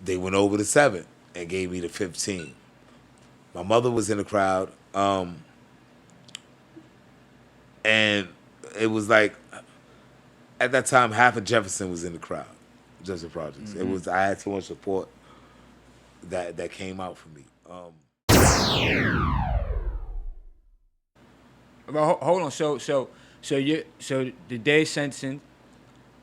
they went over the 7 and gave me the 15. My mother was in the crowd, and it was like at that time half of Jefferson was in the crowd, Jefferson Projects. Mm-hmm. It was I had so much support that came out for me. Hold on. So the day sentencing,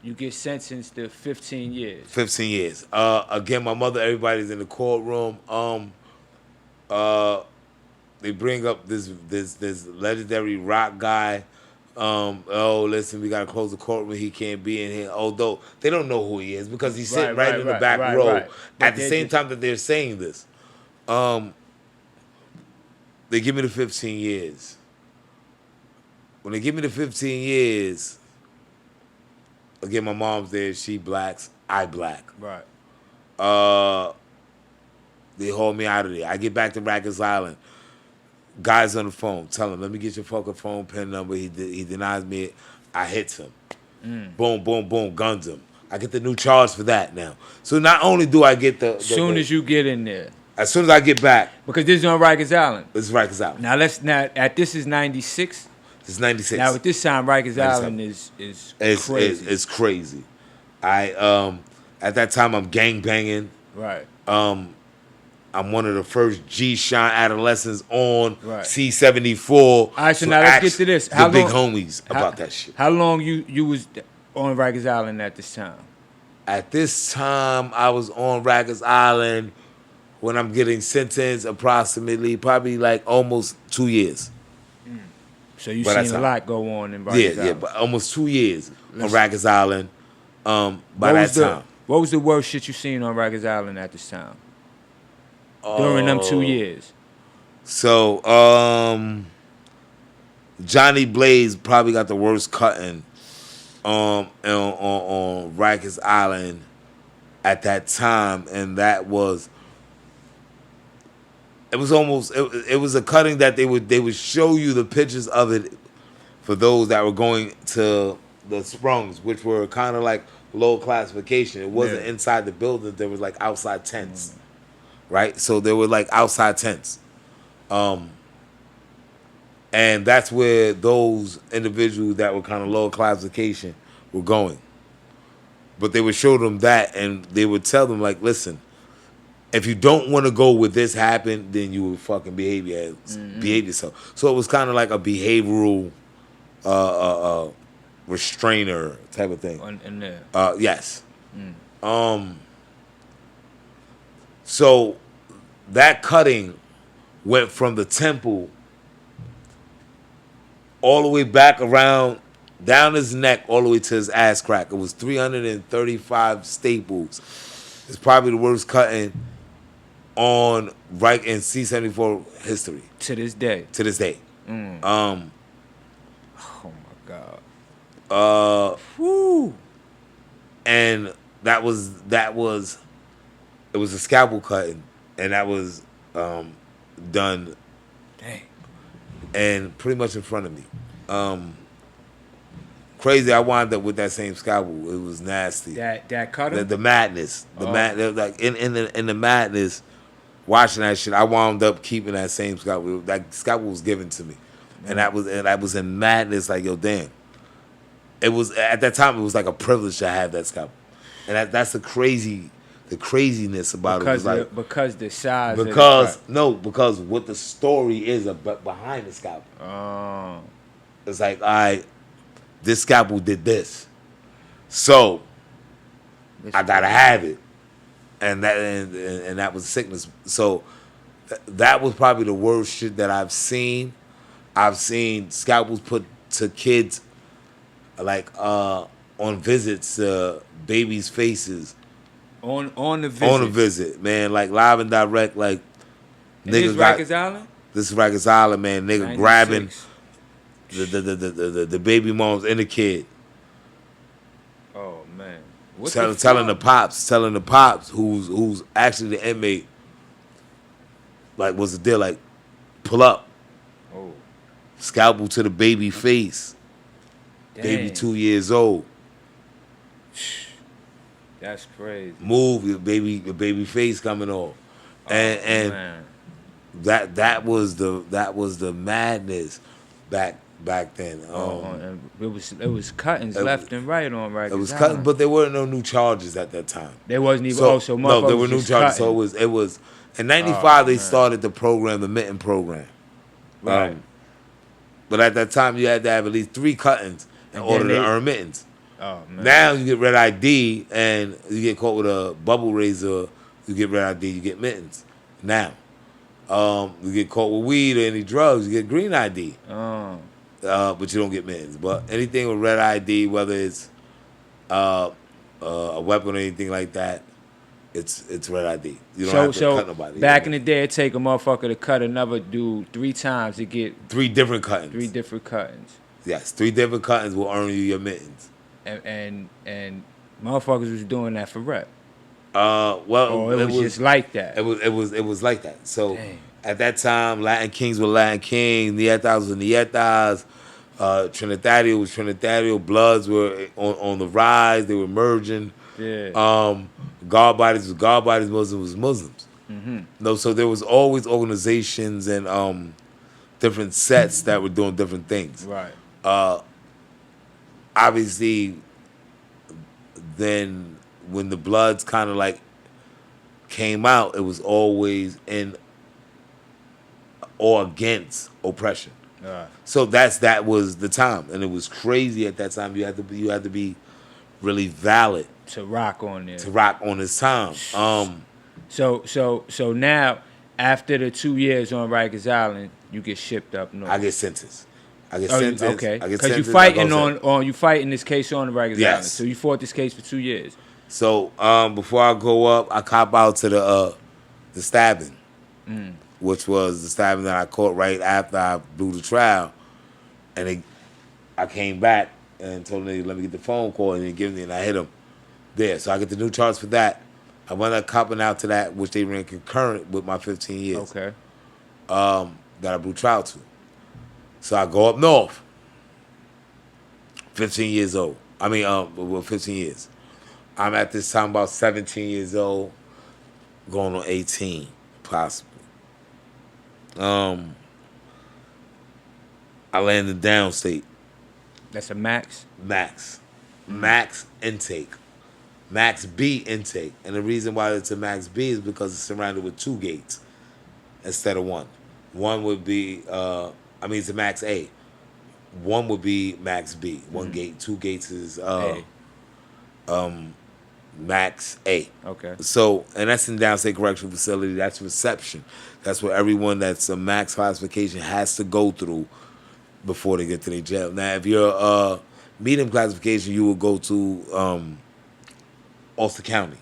you get sentenced to 15 years. 15 years. Again, my mother. Everybody's in the courtroom. They bring up this legendary rock guy. Oh, listen, we gotta close the courtroom. He can't be in here. Although they don't know who he is because he's sitting right in the back row. Right. At the same time that they're saying this, they give me the 15 years. When they give me the 15 years, again, my mom's there. She blacks, I black. Right. They haul me out of there. I get back to Rikers Island. Guys on the phone, tell him, let me get your fucking phone pin number. He denies me it. I hit him. Boom, boom, boom, guns him. I get the new charge for that now. So not only do I get the soon as you get in there. As soon as I get back. Because this is on Rikers Island. This is Rikers Island. Now this is 96. This is 96. Now at this time, Rikers Island is crazy. It's crazy. I at that time I'm gang banging. Right. I'm one of the first Gshine adolescents on right. C-74. All right, so now let's get to this. How big homies about that shit. How long you was on Rikers Island at this time? At this time, I was on Rikers Island when I'm getting sentenced approximately, probably like almost 2 years. So you seen a lot go on in Rikers Island. Yeah, but almost 2 years on Rikers Island by that time. What was the worst shit you seen on Rikers Island at this time? During them 2 years. So, Johnny Blaze probably got the worst cutting on Rikers Island at that time, and that was it was a cutting that they would show you the pictures of it for those that were going to the Sprungs, which were kind of like low classification. It wasn't inside the building. There was like outside tents. Right? So there were like outside tents. And that's where those individuals that were kind of low classification were going. But they would show them that and they would tell them like, listen, if you don't want to go with this happen, then you will fucking behave yourself. So it was kind of like a behavioral restrainer type of thing. In there. Yes. So that cutting went from the temple all the way back around, down his neck, all the way to his ass crack. It was 335 staples. It's probably the worst cutting on right in C-74 history. To this day. Oh my God. Whew. And that was it was a scalpel cutting, and that was done. Dang. And pretty much in front of me. Crazy, I wound up with that same scalpel. It was nasty. That cutting? The madness. Like in the madness, watching that shit, I wound up keeping that same scalpel. That scalpel was given to me. And I was in madness, like, yo, damn. It was at that time it was like a privilege to have that scalpel. And that's the craziness about it. Because the size. Because what the story is behind the scalpel. Oh. It's like, all right, this scalpel did this, so I gotta have it, and that was sickness. So that was probably the worst shit that I've seen. I've seen scalpels put to kids, like on visits to babies' faces. On the visit. On a visit, man, like live and direct, like and niggas. Rikers Island? This is Rikers Island, man. Nigga 96. Grabbing the baby moms and the kid. Oh man. Telling the pops who's actually the inmate, like, what's the deal? Like, pull up. Oh. Scalpel to the baby face. Dang. Baby 2 years old. That's crazy. Move, your baby face coming off, and Man. that was the madness back then. And it was cuttings left and right on Rikers It was Island. cut, but there were no new charges at that time. There wasn't even. So no, there were new just charges. cutting. So it was in '95 they man. started the program, the mitten program. Right. But at that time you had to have at least 3 cuttings in order to earn mittens. Oh man. Now you get red ID and you get caught with a bubble razor, you get red ID, you get mittens. Now, you get caught with weed or any drugs, you get green ID. But you don't get mittens. But anything with red ID, whether it's a weapon or anything like that, it's red ID. You don't have to cut nobody. Back in the day, it take a motherfucker to cut another dude 3 times to get 3 different cuttings. 3 different cuttings. Yes, 3 different cuttings will earn you your mittens. And motherfuckers was doing that for rep. Well, it was just like that. It was like that. So Damn. at that time, Latin Kings were Latin Kings, Nietas were Nietas, Trinitario was Trinitario, Bloods were on the rise, they were merging. Yeah. God bodies was God bodies, Muslims was Muslims. Mm-hmm. No, so there was always organizations and different sets that were doing different things. Right. Obviously, then when the Bloods kind of like came out, it was always in or against oppression. So that was the time, and it was crazy at that time. You had to be really valid to rock on there. To rock on this time. So now after the 2 years on Rikers Island, you get shipped up north. I get sentenced. Okay. Because you fighting you fighting this case on the Rikers Island. So you fought this case for 2 years. So before I go up, I cop out to the stabbing, which was the stabbing that I caught right after I blew the trial, and I came back and told them, let me get the phone call, and they give me, and I hit them there. So I get the new charge for that. I wound up copping out to that, which they ran concurrent with my 15 years. Okay. That I blew trial to. So I go up north. 15 years old. 15 years. I'm at this time about 17 years old, going on 18, possibly. I landed downstate. That's a max? Max intake. Max B intake. And the reason why it's a max B is because it's surrounded with 2 gates instead of 1. One would be, it's a max A. 1 would be max B. 1 gate, 2 gates is max A. Okay. So, and that's in downstate correctional facility. That's reception. That's what everyone that's a max classification has to go through before they get to their jail. Now, if you're medium classification, you will go to Ulster County.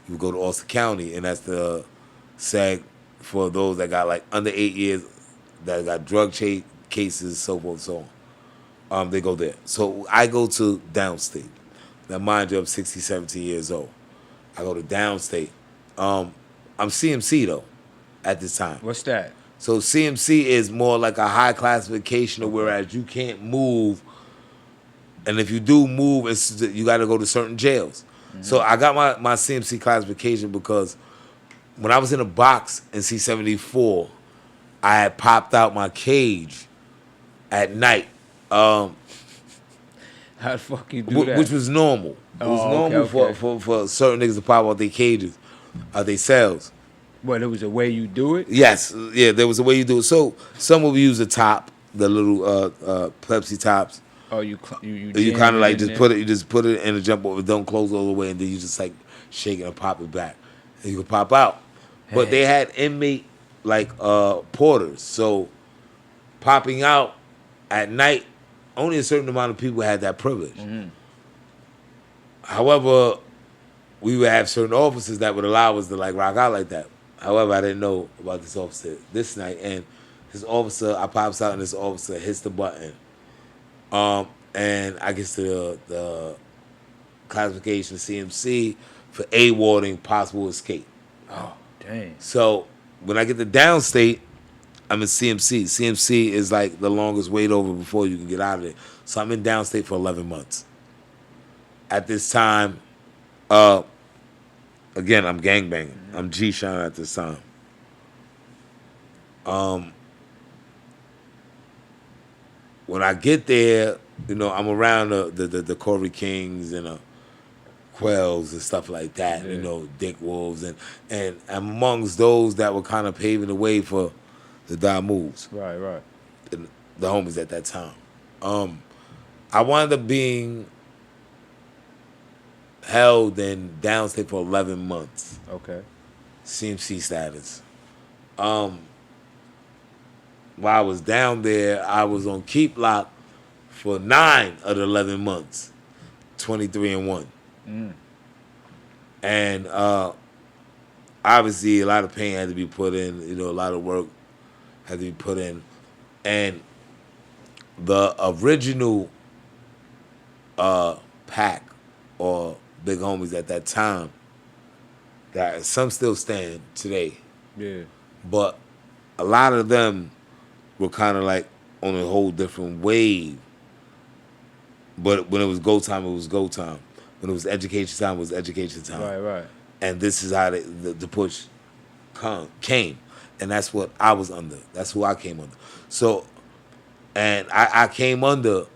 You would go to Ulster County, and that's the SAG for those that got like under 8 years, that got drug cases, so forth and so on. They go there. So I go to downstate. Now, mind you, I'm 16, 17 years old. I go to downstate. I'm CMC, though, at this time. What's that? So CMC is more like a high classification, whereas you can't move. And if you do move, you got to go to certain jails. Mm-hmm. So I got my CMC classification because when I was in a box in C-74, I had popped out my cage at night. How the fuck you do that? Which was normal. It was normal for certain niggas to pop out their cages, their cells. What, there was a way you do it? Yes, yeah, there was a way you do it. So some will use the top, the little Pepsi tops. Oh, you kind of like just put it in the jump over, don't close all the way, and then you just like shake it and pop it back, and you can pop out. Hey. But they had inmate like porters, so popping out at night, only a certain amount of people had that privilege. Mm-hmm. However, we would have certain officers that would allow us to like rock out like that. However, I didn't know about this officer this night, and this officer, I pops out and this officer hits the button. And I get to the classification of CMC for A-warding, possible escape. Oh, dang. So when I get to downstate, I'm in CMC. CMC is like the longest wait over before you can get out of it. So I'm in downstate for 11 months. At this time, Again, I'm gangbanging. I'm Gshine at this time. When I get there, I'm around the Cory Kings and Quells and stuff like that. Yeah. Dick Wolves and amongst those that were kind of paving the way for the Die Moves, Right. and the homies at that time. I wound up being held in downstate for 11 months. Okay. CMC status. While I was down there, I was on keep lock for 9 of the 11 months, 23-1. And obviously, a lot of pain had to be put in. A lot of work had to be put in. And the original pack or big homies at that time, that some still stand today, Yeah. but a lot of them were kind of like on a whole different wave. But when it was go time, it was go time. When it was education time, it was education time. Right. And this is how the push came. And that's what I was under. That's who I came under. So, and I came under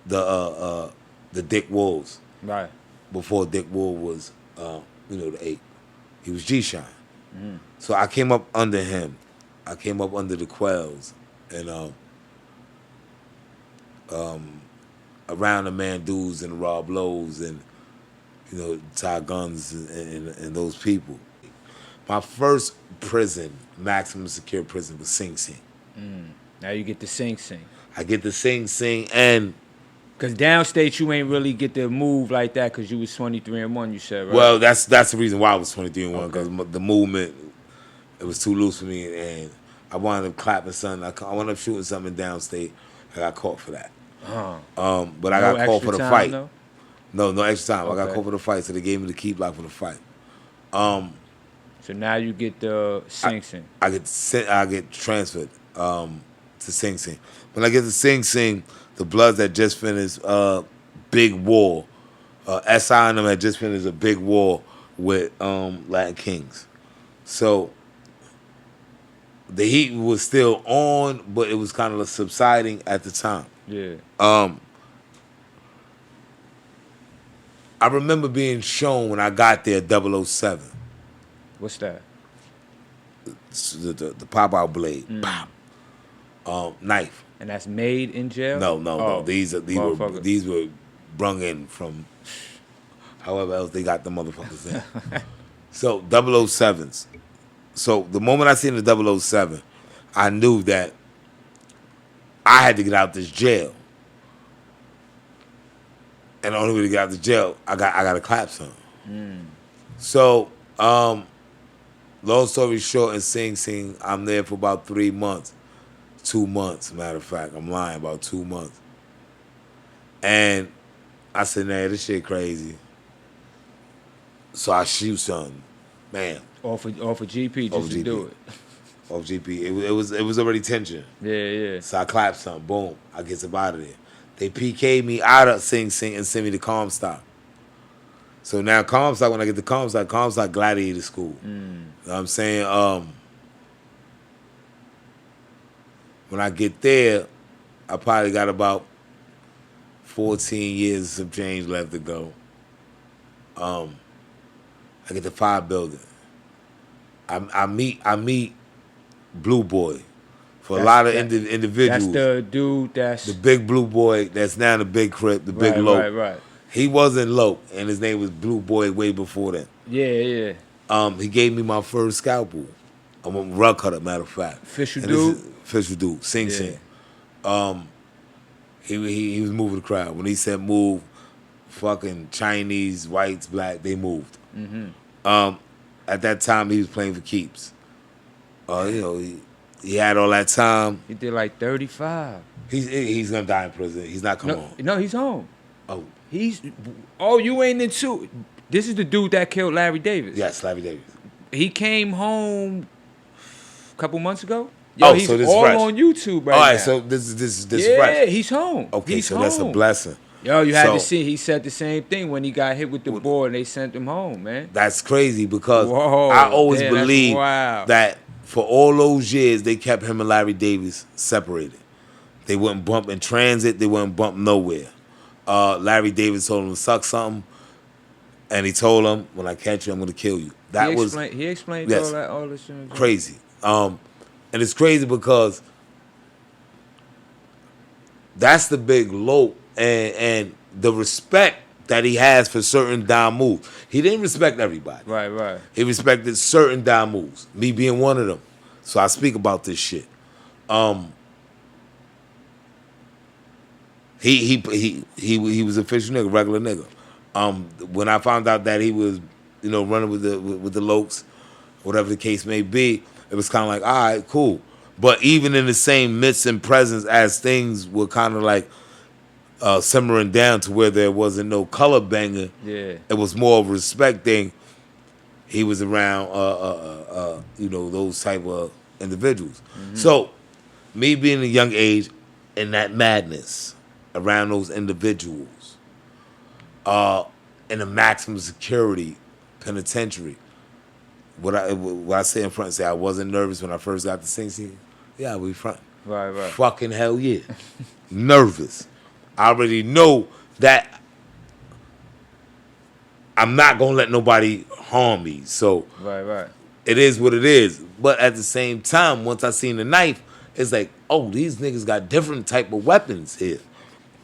the Dick Wolves. Right. Before Dick Wolf was, the 8. He was Gshine. So I came up under him. I came up under the Quells and around the Mandus and Rob Lowe's and Ty Gunz and those people. My first prison, maximum secure prison, was Sing Sing. Now you get to Sing. I get to Sing and. Because downstate, you ain't really get to move like that because you was 23-1, you said, right? Well, that's the reason why I was 23-1, because the movement, it was too loose for me, and I wound up clapping something. I wound up shooting something downstate. I got caught for that. But I got caught for the fight. Though? No extra time. Okay. I got caught for the fight, so they gave me the keep lock for the fight. So now you get the Sing. I get transferred to Sing Sing. When I get to Sing Sing, the Bloods that just finished big war. SI and them had just finished a big war with Latin Kings. So the heat was still on, but it was kind of subsiding at the time. Yeah. I remember being shown when I got there 007. What's that? The pop-out blade. Pop. Knife. And that's made in jail? No. These were brung in from however else they got the motherfuckers in. So 007s. So the moment I seen the 007, I knew that I had to get out this jail. And the only way to get out the jail, I got to clap something. So, long story short, in Sing Sing, I'm there for about 3 months. 2 months, matter of fact. I'm lying, about 2 months. And I said, nah, this shit crazy. So I shoot something. Man. Off of GP just to do it. Off GP. It was already tension. Yeah. So I clapped something. Boom. I get up out of there. They PK'd me out of Sing Sing and sent me to Comstock. So now Comstock, when I get to Comstock Gladiator School. You know what I'm saying? When I get there, I probably got about 14 years some change left to go. I get the 5 building. I meet Blue Boy. For a lot of individuals. That's the dude that's... The big Blue Boy that's now the big Crip, the big Lowe. Right. He wasn't Lowe, and his name was Blue Boy way before that. Yeah. He gave me my first scalpel. I'm a rug cutter, matter of fact. Official dude? Official dude. Sing. He was moving the crowd. When he said move, fucking Chinese, whites, black, they moved. At that time, he was playing for keeps. He had all that time. He did like 35. He's gonna die in prison. He's not coming home. No, he's home. Oh. You ain't into... This is the dude that killed Larry Davis. Yes, Larry Davis. He came home a couple months ago. So this all fresh on YouTube right now. All right, so this yeah, fresh. he's home. Okay, he's so home. that's a blessing. Yo, you had So, to see. He said the same thing when he got hit with the board and they sent him home, man. that's crazy because Whoa, I always damn, that's believed wild. that for all those years they kept him and Larry Davis separated. They wouldn't bump in transit. They wouldn't bump nowhere. Larry Davis told him to suck something, and he told him, "When I catch you, I'm gonna kill you." He explained yes, all this shit. crazy. And it's crazy because that's the big Lowe and the respect that he has for certain down moves. He didn't respect everybody. Right. He respected certain down moves. Me being one of them. So I speak about this shit. He was a official nigga, regular nigga. When I found out that he was, running with the Lokes, whatever the case may be, it was kind of like, all right, cool. But even in the same midst and presence as things were kind of like simmering down to where there wasn't no color banger, Yeah. it was more of a respect thing. He was around, those type of individuals. Mm-hmm. So, me being a young age in that madness around those individuals, in a maximum security penitentiary, what I say in front and say I wasn't nervous when I first got to Sing Sing? Yeah, we front. Right. Fucking hell yeah. Nervous. I already know that I'm not gonna let nobody harm me. So Right. it is what it is. But at the same time, once I seen the knife, it's like, oh, these niggas got different type of weapons here.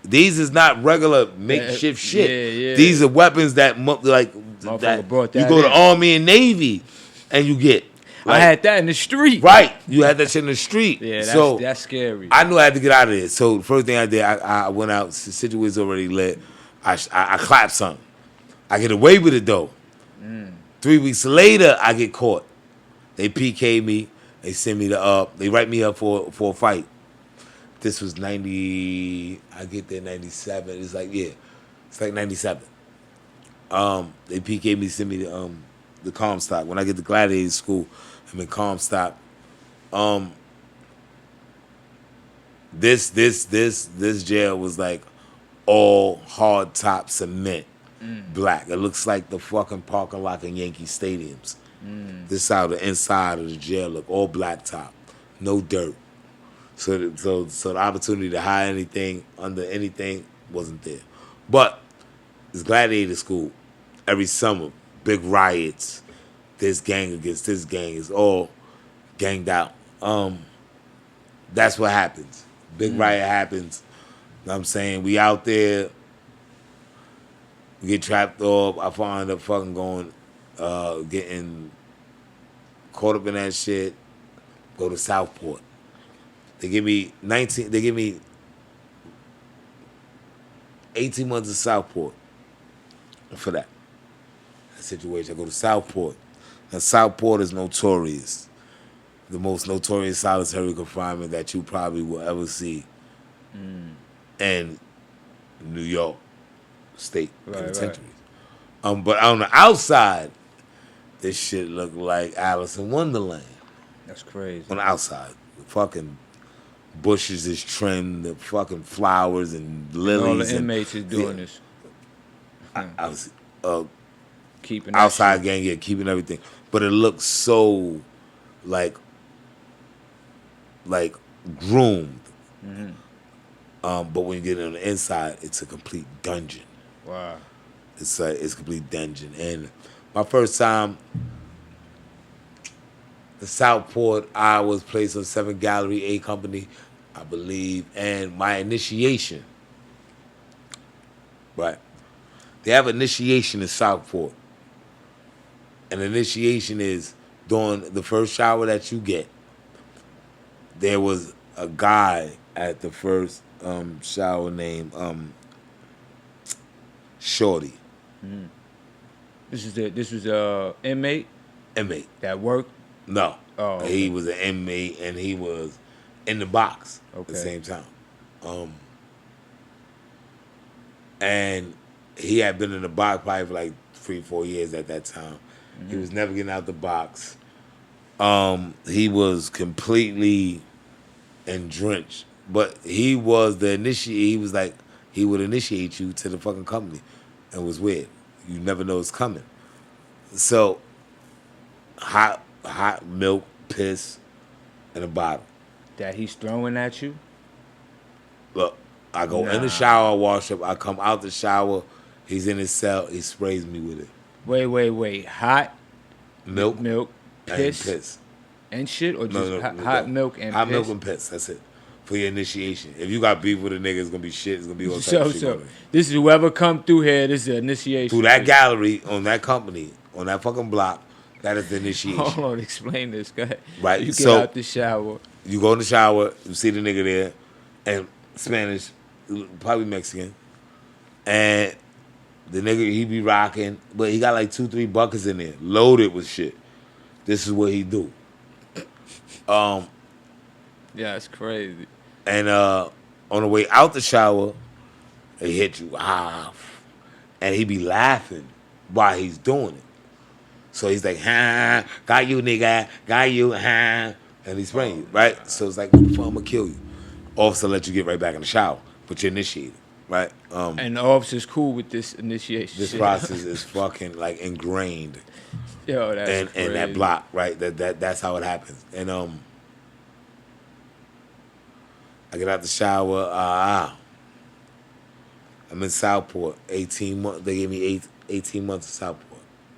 These is not regular makeshift shit. Yeah. These are weapons that Brought that you go to in. Army and Navy and you get. I had that in the street. Right. You had that shit in the street. Yeah, that's scary. I knew I had to get out of there. So the first thing I did, I went out. The situation was already lit. I clapped something. I get away with it though. 3 weeks later, I get caught. They PK me. They send me they write me up for a fight. This was 90. I get there 97. It's like 97. They PK me, send me the Comstock. When I get to Gladiator School, I'm in Comstock. This jail was like all hard top cement, black. It looks like the fucking parking lot in Yankee stadiums. This side, the inside of the jail look all black top, no dirt. So the opportunity to hide anything under anything wasn't there. But it's Gladiator School. Every summer, big riots. This gang against this gang is all ganged out. That's what happens. Big riot happens. You know what I'm saying? We out there. We get trapped off. I find up fucking going, getting caught up in that shit. Go to Southport. They give me 18 months of Southport for that situation. I go to Southport. Now, Southport is notorious. The most notorious solitary confinement that you probably will ever see in New York State penitentiaries. But on the outside, this shit look like Alice in Wonderland. That's crazy. On the outside, the fucking bushes is trimmed, the fucking flowers and lilies. All the inmates is doing this. I was keeping outside gang, keeping everything, but it looks so like groomed. But when you get on the inside, it's a complete dungeon. Wow. It's a complete dungeon. And my first time, the Southport, I was placed on 7 Gallery A Company, I believe, and my initiation. Right. They have initiation in Southport. And initiation is during the first shower that you get. There was a guy at the first shower named Shorty. This was a inmate that worked. No. Oh, okay. He was an inmate and he was in the box at the same time. And he had been in the box probably for like 3-4 years at that time. He was never getting out the box. He was completely drenched. But he was the initiate. he would initiate you to the fucking company. And it was weird. You never know it's coming. So, hot milk, piss, in a bottle. That he's throwing at you? Look, I go in the shower, I wash up, I come out the shower, he's in his cell, he sprays me with it. Wait. Hot milk, piss, and shit? Or just hot milk and piss? Hot milk and piss, that's it. For your initiation. If you got beef with a nigga, it's gonna be shit, it's gonna be all type of shit. So, this is whoever come through here, this is the initiation. Through that gallery, on that company, on that fucking block, that is the initiation. Hold on, explain this. Go ahead. Right. You get out the shower. You go in the shower, you see the nigga there, and Spanish, probably Mexican, and the nigga, he be rocking, but he got like 2-3 buckets in there, loaded with shit. This is what he do. Yeah, it's crazy. And on the way out the shower, he hit you, and he be laughing while he's doing it. So he's like, got you, nigga, got you, and he's spraying you, right? So it's like, I'm gonna kill you. Officer let you get right back in the shower, but you're initiated, right? And the officer's cool with this initiation. This process is fucking like ingrained. Yo, that's crazy. And that block, right? That's how it happens. And I get out the shower. I'm in Southport. 18 months. They gave me 18 months in Southport.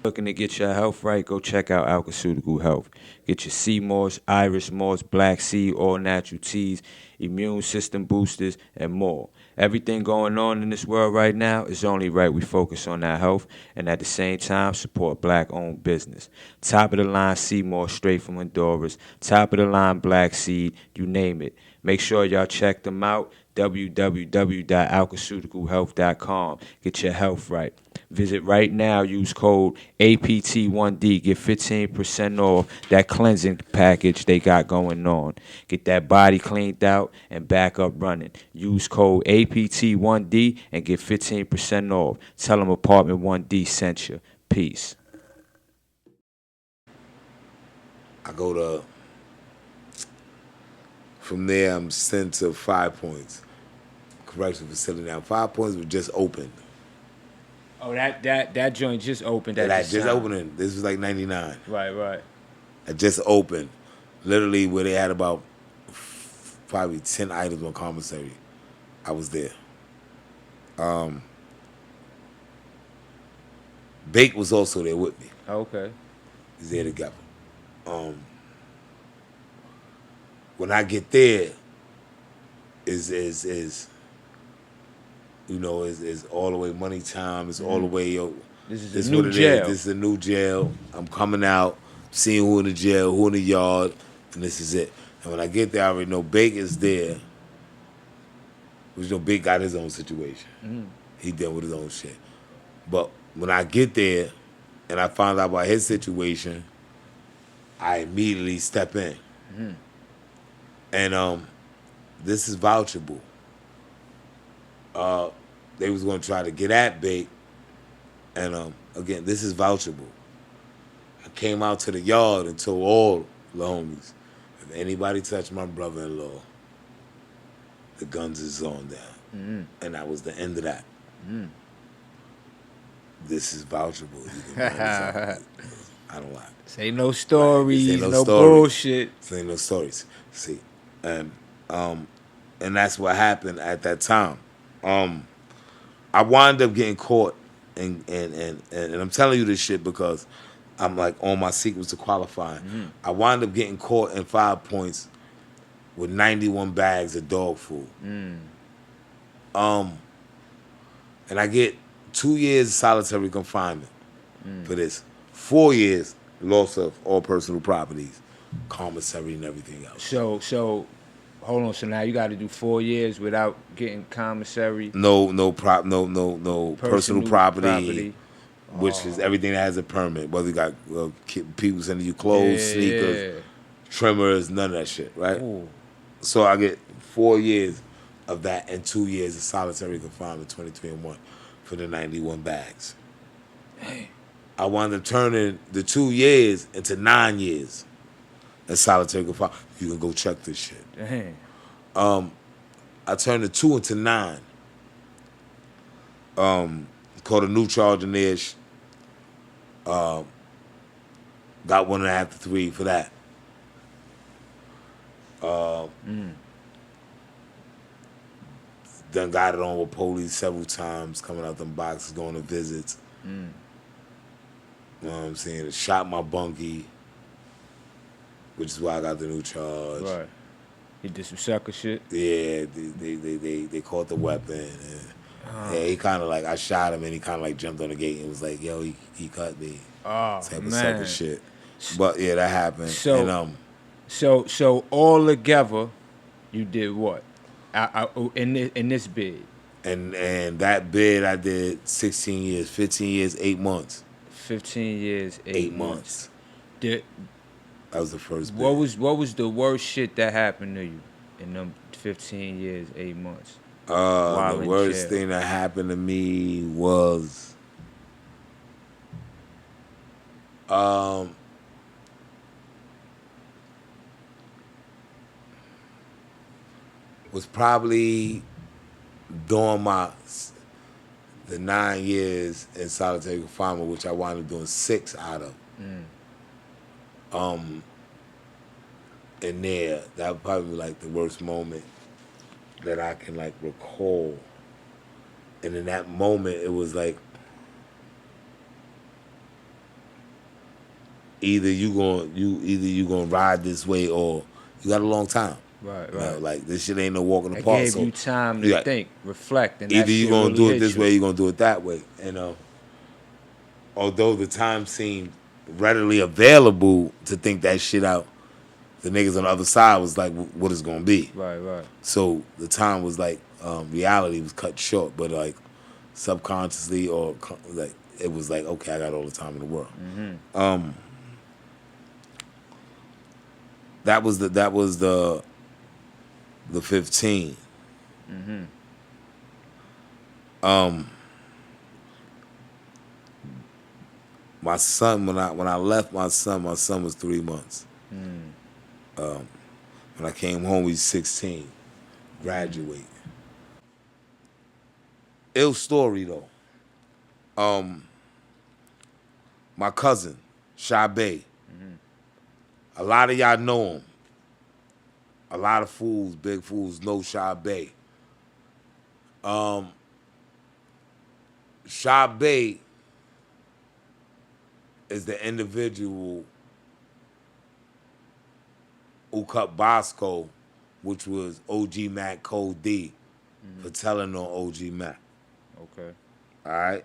Looking to get your health right? Go check out Alcaceutical Health. Get your sea moss, iris moss, black seed, all natural teas, immune system boosters, and more. Everything going on in this world right now is only right we focus on our health and at the same time support black-owned business. Top of the line sea moss straight from Honduras. Top of the line black seed, you name it. Make sure y'all check them out. www.alcaceuticalhealth.com. Get your health right. Visit right now. Use code Apt.1D. Get 15% off that cleansing package they got going on. Get that body cleaned out and back up running. Use code Apt.1D and get 15% off. Tell them Apt.1D sent you. Peace. I go to... From there, I'm sent to 5 Points. Correctional facility now. 5 Points was just opened. Oh, that joint just opened. That just opening. This was like 99. Right. It just opened. Literally where they had about probably 10 items on commissary. I was there. Bake was also there with me. Okay. He's there together. When I get there, is all the way money time. It's all the way, yo. This is a new jail. This is a new jail. I'm coming out, seeing who in the jail, who in the yard, and this is it. And when I get there, I already know Bake is there. Which, Bake got his own situation. Mm. He dealt with his own shit. But when I get there, and I find out about his situation, I immediately step in. Mm. And this is vouchable. They was gonna try to get at Bake, and again, this is vouchable. I came out to the yard and told all the homies, if anybody touch my brother-in-law, the Gunz is on down. Mm-hmm. And that was the end of that. Mm. This is vouchable. You can I don't lie. Say no stories, no bullshit. Say no stories. See. And that's what happened at that time. I wound up getting caught, and I'm telling you this shit because I'm like on my sequence to qualifying. Mm-hmm. I wound up getting caught in 5 Points with 91 bags of dog food. Mm. And I get 2 years of solitary confinement for this. 4 years loss of all personal properties. Commissary and everything else. So hold on. So now you got to do 4 years without getting commissary. No personal property, which is everything that has a permit. Whether you got people sending you clothes, sneakers, trimmers, none of that shit, right? Ooh. So I get 4 years of that and 2 years of solitary confinement, 2021, for the 91 bags. Hey. I wound up turning the 2 years into 9 years. And solitary confinement. You can go check this shit. Dang. I turned the 2 into 9. Caught a new charge in there. Got 1.5 to 3 for that. Done got it on with police several times, coming out them boxes, going to visits. You know what I'm saying? Shot my bunkie, which is why I got the new charge. Right. He did some sucker shit. Yeah, they caught the weapon. And, yeah, he kind of like, I shot him and he kind of like jumped on the gate and was like, yo, he cut me. Oh, Type of man. sucker shit. But yeah, that happened. So, and, so all together, you did what? In this bid? and that bid I did 16 years, 15 years, 8 months. 15 years, 8 months. Did, That was the first bid. what was the worst shit that happened to you in them 15 years, 8 months? The worst thing that happened to me was probably during the 9 years in solitary confinement, which I wound up doing 6 out of. In there, that would probably be like the worst moment that I can like recall. And in that moment, it was like either you gonna ride this way or you got a long time. Right, You right. know, like this shit ain't no walk in the It park. gave So you time to think, reflect, and that either you shit gonna really do it hit this you. way, or you gonna do it that way. And although the time seemed readily available to think that shit out, the niggas on the other side was like, what is gonna be? Right, right. So the time was like, reality was cut short, but like subconsciously or like it was like, okay, I got all the time in the world. That was the 15. My son, when I left my son was 3 months. When I came home, he was 16. Graduate. Ill story though. My cousin, Shabe. A lot of y'all know him. A lot of fools, big fools, know Shabe. Shabe is the individual who cut Bosco, which was OGb Code D, for telling on OGb. Okay. All right.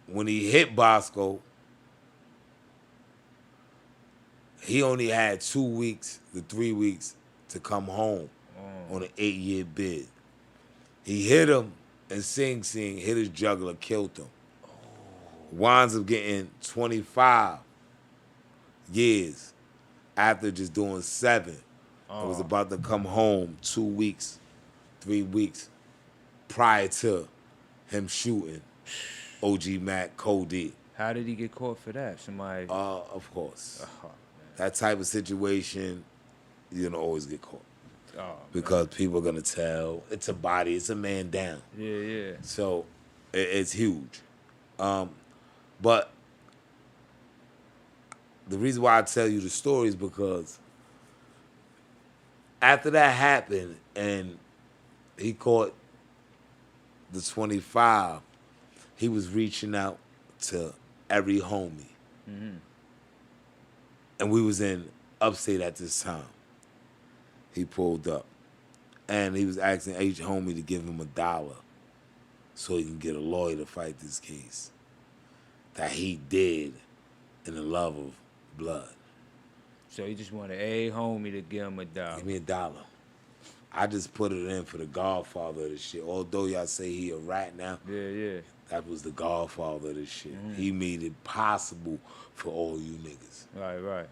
When he hit Bosco, he only had 2 weeks to 3 weeks to come home on an 8-year bid. He hit him and Sing Sing hit his juggler, killed him. Winds up getting 25 years after just doing 7. I was about to come home 2 weeks, 3 weeks prior to him shooting OGb Cody. How did he get caught for that? Somebody. Of course. Oh, That type of situation, you're gonna always get caught. oh, Because people are gonna tell it's a body, it's a man down. yeah, yeah. So it's huge. But the reason why I tell you the story is because after that happened and he caught the 25, he was reaching out to every homie. And we was in upstate at this time. He pulled up. And he was asking each homie to give him $1 so he can get a lawyer to fight this case that he did in the love of blood. So he just wanted a homie to give him $1. Give me $1. I just put it in for the Godfather of this shit. Although y'all say he a rat now, Yeah, yeah. that was the Godfather of this shit. He made it possible for all you niggas. Right, right.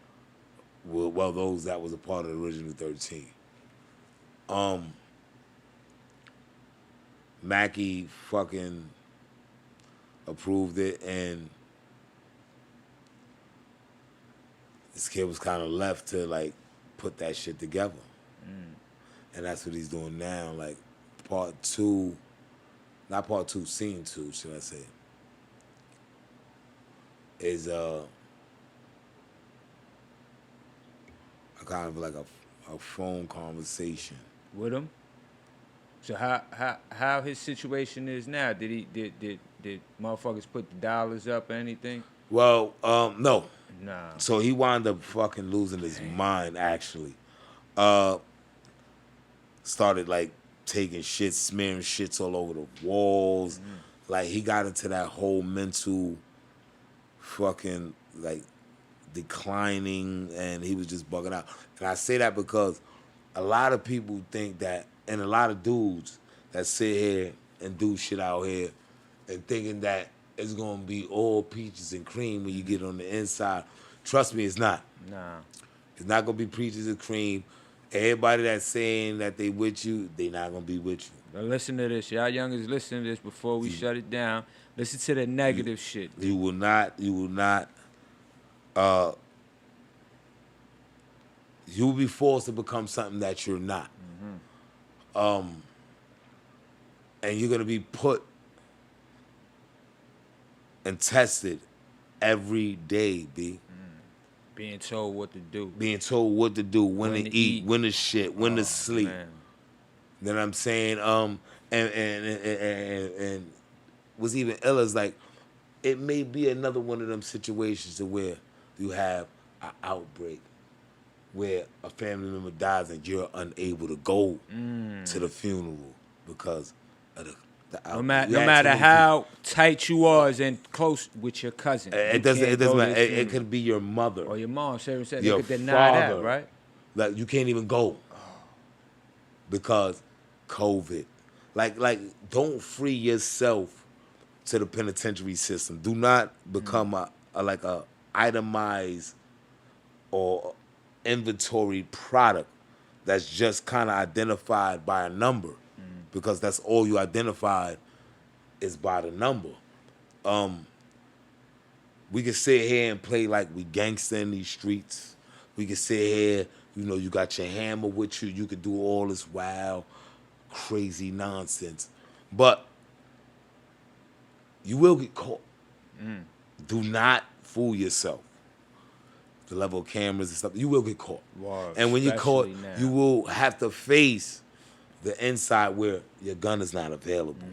Well, those that was a part of the original 13. Mackie fucking approved it, and this kid was kind of left to like put that shit together. And that's what he's doing now, like part 2, not part 2, scene 2, should I say, is a kind of like a phone conversation with him. So how his situation is now? Did motherfuckers put the dollars up or anything? Well, no. Nah. So he wound up fucking losing his mind, actually. Started like taking shit, smearing shits all over the walls. Like he got into that whole mental fucking like declining, and he was just bugging out. And I say that because a lot of people think that, and a lot of dudes that sit here and do shit out here and thinking that it's gonna be all peaches and cream when you get on the inside. Trust me, it's not. Nah. It's not gonna be peaches and cream. Everybody that's saying that they with you, they not gonna be with you. Now listen to this. Y'all youngers, listen to this before we shut it down. Listen to the negative shit. You will not, you'll be forced to become something that you're not. And you're gonna be put and tested every day, B. Being told what to do. Being told what to do, when to eat, when to shit, when to sleep. Man. You know what I'm saying? And what's even iller is like, it may be another one of them situations to where you have an outbreak, where a family member dies and you're unable to go to the funeral because of the outbreak. No matter how tight you are and close with your cousin. It doesn't matter. It could be your mother. Or your mom. Sarah said Your they could deny father. that, right? Like you can't even go because COVID. Like don't free yourself to the penitentiary system. Do not become a itemized or inventory product that's just kind of identified by a number, because that's all you identified is by the number. We can sit here and play like we gangster in these streets. We can sit here, you got your hammer with you. You could do all this wild, crazy nonsense. But you will get caught. Do not fool yourself. The level of cameras and stuff, you will get caught. Wow, and when you're caught, especially now. you will have to face the inside where your gun is not available.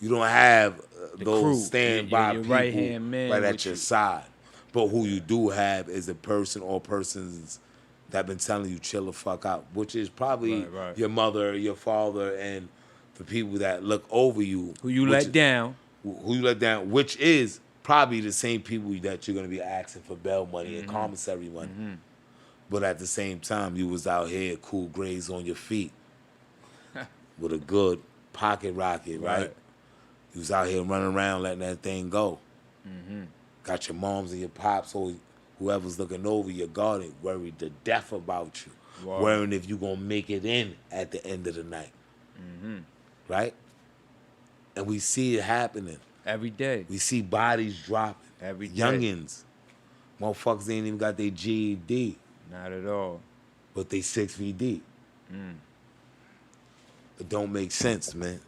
You don't have The those crew, standby your people right-hand man right at with your you. side. But who you do have is a person or persons that been telling you chill the fuck out, which is probably Right. your mother, your father, and the people that look over you. Who you which let is- down. Who you let down, which is probably the same people that you're going to be asking for bail money and commissary money. But at the same time, you was out here, cool grades on your feet with a good pocket rocket, right? You was out here running around letting that thing go. Got your moms and your pops or whoever's looking over you guarded, worried to death about you. Wow. Worrying if you're going to make it in at the end of the night. Right? And we see it happening. Every day. We see bodies dropping. Every day. Youngins. Motherfuckers ain't even got their GED, Not at all. but they 6 feet deep. It don't make sense, man.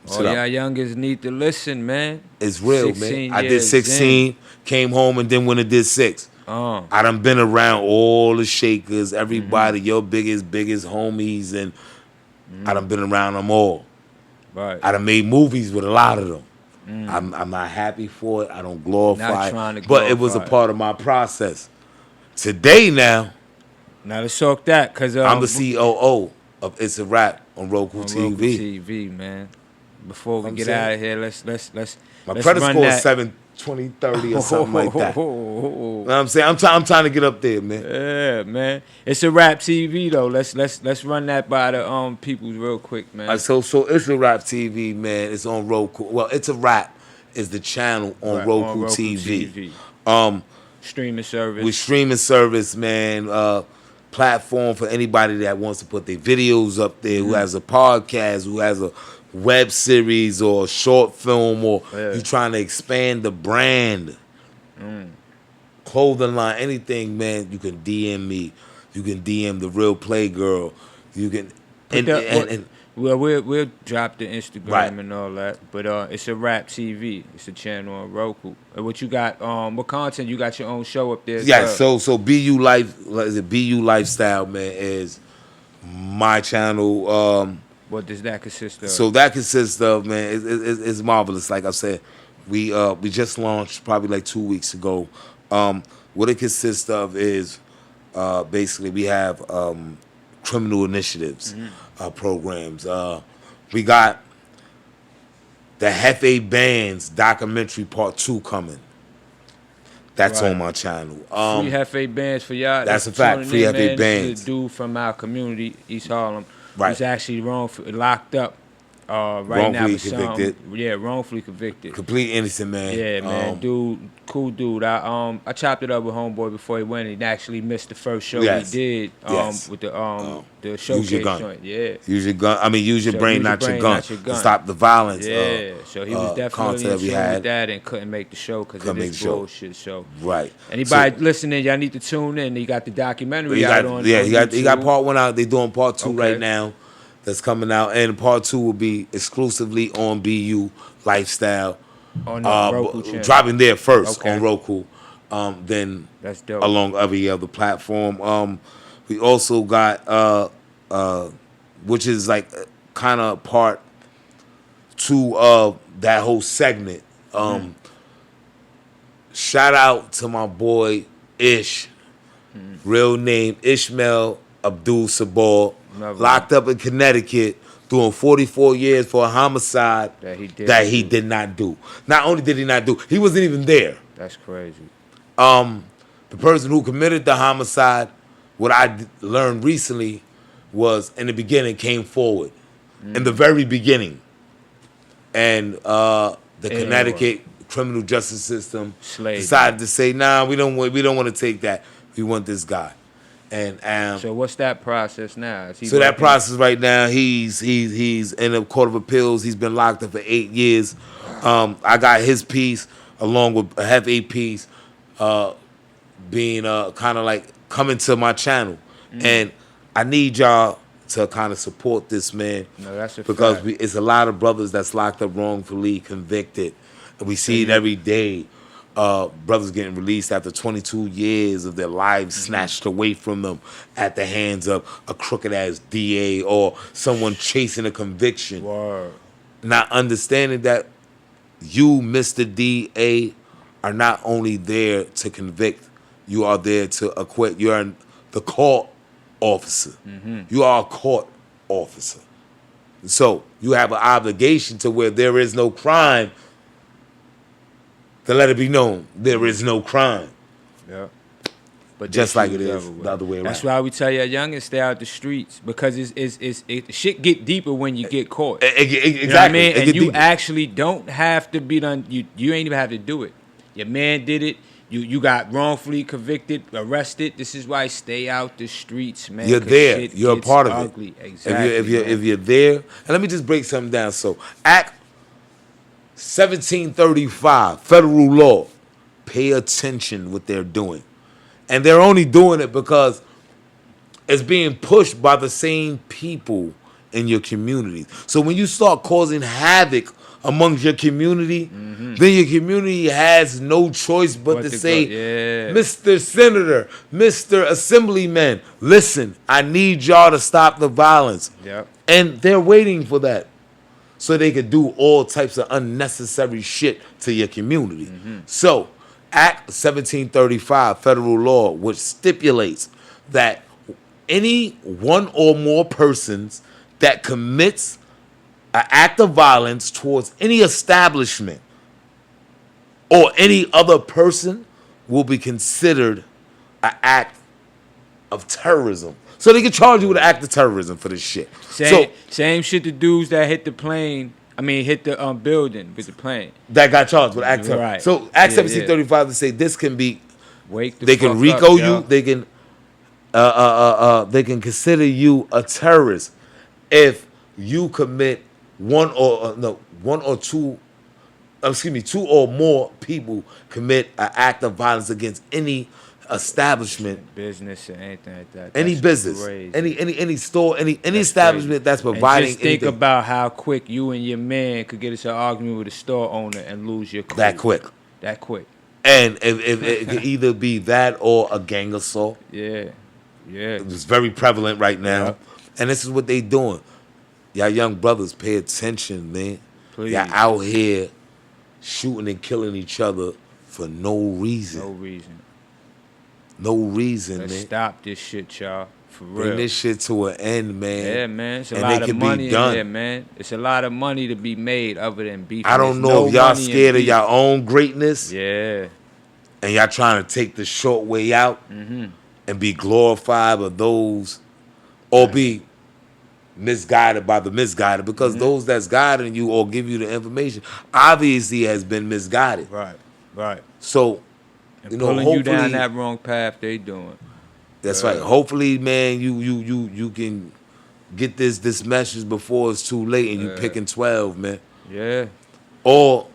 All y'all youngers need to listen, man. It's real, 16 man. I did years 16, came home, and then went and did 6. I done been around all the shakers, everybody, your biggest homies, and I done been around them all. Right. I done made movies with a lot of them. I'm not happy for it. I don't glorify Not it. trying to But it was a glorify it. part of my process. Today now, Now let's talk that, cause I'm the COO of It's a Rap on Roku on TV. Roku TV, man. Before we I'm get saying. out of here, let's My let's credit run score is that. 720, 30 or something like that. You know what I'm saying? I'm trying to get up there, man. Yeah, man. It's a Rap TV though. Let's run that by the peoples real quick, man. So It's a Rap TV, man. It's on Roku. Well, It's a Rap is the channel on Right, Roku, on Roku TV. Streaming service. We streaming service, man. Platform for anybody that wants to put their videos up there, who has a podcast, who has a web series or a short film, or you trying to expand the brand, clothing line, anything, man. You can DM me. You can DM the Real Play Girl. You can Well, we'll drop the Instagram Right. and all that, but it's a Rap TV. It's a channel on Roku. What you got? What content? You got your own show up there? Yeah, so BU Life, BU Lifestyle, man, is my channel. What does that consist of? So that consists of, man, it's marvelous. Like I said, we just launched probably like 2 weeks ago. What it consists of is basically we have criminal initiatives, programs. We got the Hefe Band's documentary Part 2 coming. That's Right. on my channel. Free Hefe Bands for y'all. That's a fact. Free Hefe Bands. This is a dude from our community, East Harlem. Right. He's actually locked up right now. Wrongfully For something. convicted. Yeah, wrongfully convicted. Complete innocent, man. Yeah, man, dude, cool dude. I chopped it up with homeboy before he went. He actually missed the first show Yes. we did Yes. with the Use showcase your gun. joint. Yeah. Use your gun. I mean, use your So brain, use your not your brain, gun. not your gun. To stop the violence. Yeah, so he was definitely content in we tune had. with that and couldn't make the show because of Couldn't make this the show. bullshit. So Right. anybody So- listening, y'all need to tune in. He got the documentary He out got, on yeah, he got YouTube. part 1 out. They're doing part 2 Okay. right now. That's coming out, and part 2 will be exclusively on BU Lifestyle. on the Roku channel. Dropping there first Okay. on Roku, then That's dope. along every other platform. We also got which is like kind of part 2 of that whole segment. Shout out to my boy Ish, real name Ishmael Abdul Sabal, Melvin. locked up in Connecticut, doing 44 years for a homicide That he did not do. Not only did he not do, he wasn't even there. That's crazy. The person who committed the homicide, what I learned recently, was in the beginning came forward, in the very beginning, and the Connecticut criminal justice system Slayed decided to say, nah, we don't want to take that. We want this guy, and So what's that process now? Is he so that working? process right now, he's in the Court of Appeals. He's been locked up for 8 years. I got his piece along with a half 8 piece, being kind of like coming to my channel, and I need y'all to kind of support this man. No, that's a because fact. it's a lot of brothers that's locked up wrongfully convicted, and we see it every day. Brothers getting released after 22 years of their lives snatched away from them at the hands of a crooked ass DA or someone chasing a conviction. Word. Not understanding that you, Mr. DA, are not only there to convict, you are there to acquit. You are the court officer. You are a court officer. So you have an obligation to where there is no crime, to let it be known there is no crime. Yeah. But Just this like shit it is everywhere. the other way That's around. why we tell your youngins stay out the streets because shit get deeper when you get caught. Exactly. You know what I mean? It And get you deeper. actually don't have to be done. You ain't even have to do it. Your man did it. You got wrongfully convicted, arrested. This is why stay out the streets, man. You're 'cause there. shit You're a gets part of ugly. it. Exactly. If you're there, and let me just break something down. So, Act 1735, federal law. Pay attention what they're doing, and they're only doing it because it's being pushed by the same people in your community. So when you start causing havoc amongst your community, then your community has no choice but But to to say, go- yeah. Mr. Senator, Mr. Assemblyman, listen, I need y'all to stop the violence. Yep. And they're waiting for that so they could do all types of unnecessary shit to your community. So, Act 1735, federal law, which stipulates that any one or more persons that commits an act of violence towards any establishment or any other person will be considered an act of terrorism. So they can charge you with an act of terrorism for this shit. Same shit the dudes that hit the plane. I mean, hit the building with the plane. That got charged with act of Right. So Act Yeah, 1735 to say this can be, Wake the they can fuck RICO up, you, yo. they can consider you a terrorist if you commit two or more people commit an act of violence against any establishment, business or anything like that. any That's business, crazy. any store, any establishment that's providing and just think anything about how quick you and your man could get into an argument with a store owner and lose your cool. that quick. That quick. And if it could either be that or a gang assault. Yeah. It's very prevalent right now. Yeah. And this is what they doing. Y'all young brothers, pay attention, man. Please. Y'all out here shooting and killing each other for no reason. No reason, Let's man. stop this shit, y'all. For real. Bring this shit to an end, man. Yeah, man. It's a and lot it of can money be done. in there, man. It's a lot of money to be made other than beef. I don't know if y'all scared of your own greatness. Yeah. And y'all trying to take the short way out and be glorified by those, or be misguided by the misguided, because those that's guiding you or give you the information obviously has been misguided. Right. So, And you know, pulling hopefully you down that wrong path they doing. That's right. Hopefully, man, you can get this message before it's too late and you picking 12, man. Yeah. Or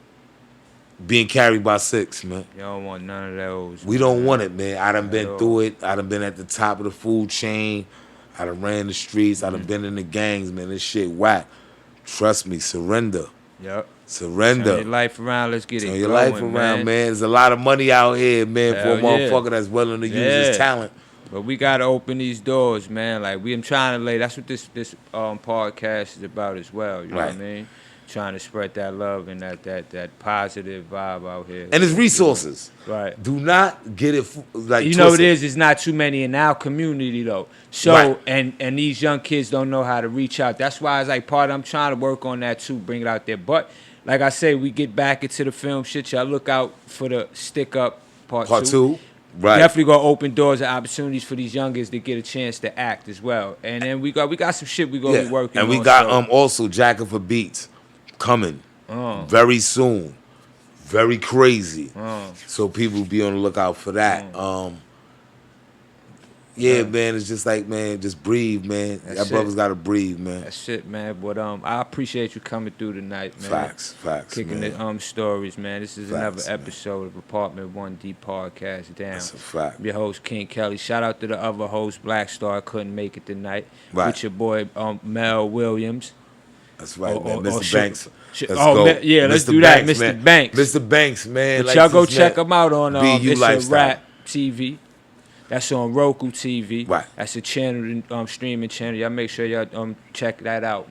being carried by 6, man. You don't want none of those. We don't want it, man. I done At been all. through it. I done been at the top of the food chain. I done ran the streets. I done been in the gangs, man. This shit whack. Trust me, surrender. Yep. Surrender. Turn your life around. Let's get Turn it your going, life around, man. There's a lot of money out here, man, for a Hell yeah. motherfucker that's willing to use his talent. But we gotta open these doors, man. Like I'm trying to lay. That's what this podcast is about as well. You know what I mean? Trying to spread that love and that positive vibe out here. And it's resources. Right. Do not get it like you know twisted. it is. It's not too many in our community though. So and these young kids don't know how to reach out. That's why it's like I'm trying to work on that too. Bring it out there. But like I say, we get back into the film shit. Y'all look out for the Stick Up Part 2. Right. Definitely gonna open doors and opportunities for these youngers to get a chance to act as well. And then we got some shit we gonna be working on. And we got also Jacking for Beats coming very soon. Very crazy. So people be on the lookout for that. Man, it's just like, man, just breathe, man. Y'all brothers gotta breathe, man. That's it, man. But I appreciate you coming through tonight, man. Facts, Kicking man. the stories, man. This is another episode of Apt.1D Podcast. Damn. That's a fact. I'm your host, King Kelly. Shout out to the other host, Black Star, couldn't make it tonight. Right. With your boy, Mel Williams. That's right, man. Mr. Banks. Let's go. Let's do that, Mr. Man. Banks. Mr. Banks, man. But y'all go check him out on It's Lifestyle. a Rap TV. That's on Roku TV. Right. That's a channel, streaming channel. Y'all make sure y'all check that out.